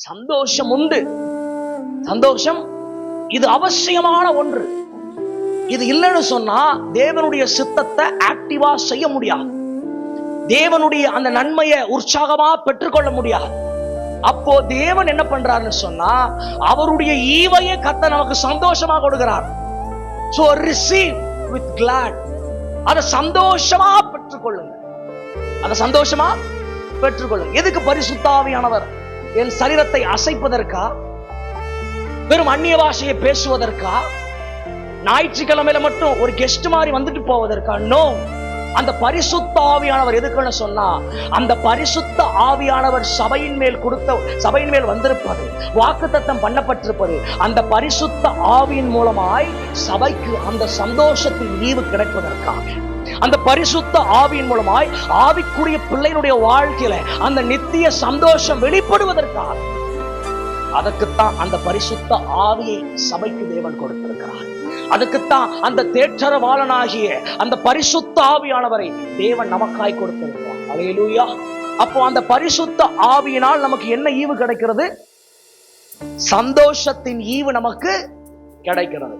சந்தோஷம் உண்டு. சந்தோஷம் இது அவசியமான ஒன்று. இது இல்லைன்னு சொன்னா தேவனுடைய சித்தத்தை ஆக்டிவா செய்ய முடியாது. தேவனுடைய அந்த நன்மையை உற்சாகமா பெற்றுக்கொள்ள முடியாது. அப்போ தேவன் என்ன பண்றாருன்னு சொன்னா அவருடைய ஈவையை கர்த்தர் நமக்கு சந்தோஷமா கொடுக்கிறார். So receive with glad. அதை சந்தோஷமா பெற்றுக்கொள்ளுங்க. அதை சந்தோஷமா பெற்றுக்கொள்ளுங்க. எதுக்கு பரிசுத்த ஆவியானவர்? என் சரீரத்தை அசைப்பதற்கா? வெறும் அந்நிய பாஷையை பேசுவதற்கா? ஞாயிற்றுக்கிழமையில மட்டும் ஒரு கெஸ்ட் மாதிரி வந்துட்டு போவதற்கா? நோ. அந்த பரிசுத்த ஆவியானவர் எதுக்குன்னு சொன்னா அந்த பரிசுத்த ஆவியானவர் சபையின் மேல் வந்திருப்பது, வாக்குத்தத்தம் பண்ணப்பட்டிருப்பது, அந்த பரிசுத்த ஆவியின் மூலமாய் சபைக்கு அந்த சந்தோஷத்தின் ஈவு கிடைப்பதற்காக, அந்த பரிசுத்த ஆவியின் மூலமாய் ஆவிக்குரிய பிள்ளைகளுடைய வாழ்க்கையில அந்த நித்திய சந்தோஷம் வெளிப்படுவதற்காக, அதற்குத்தான் அந்த பரிசுத்த ஆவியை சபைக்கு தேவன் கொடுத்திருக்கிறார். அதுக்குத்தான் அந்த தேற்றரவாளனாகிய அந்த பரிசுத்த ஆவியானவரை தேவன் நமக்காய் கொடுத்திருக்கிறார். அல்லேலூயா. அப்போ அந்த பரிசுத்த ஆவியினால் நமக்கு என்ன ஈவு கிடைக்கிறது? சந்தோஷத்தின் ஈவு நமக்கு கிடைக்கிறது.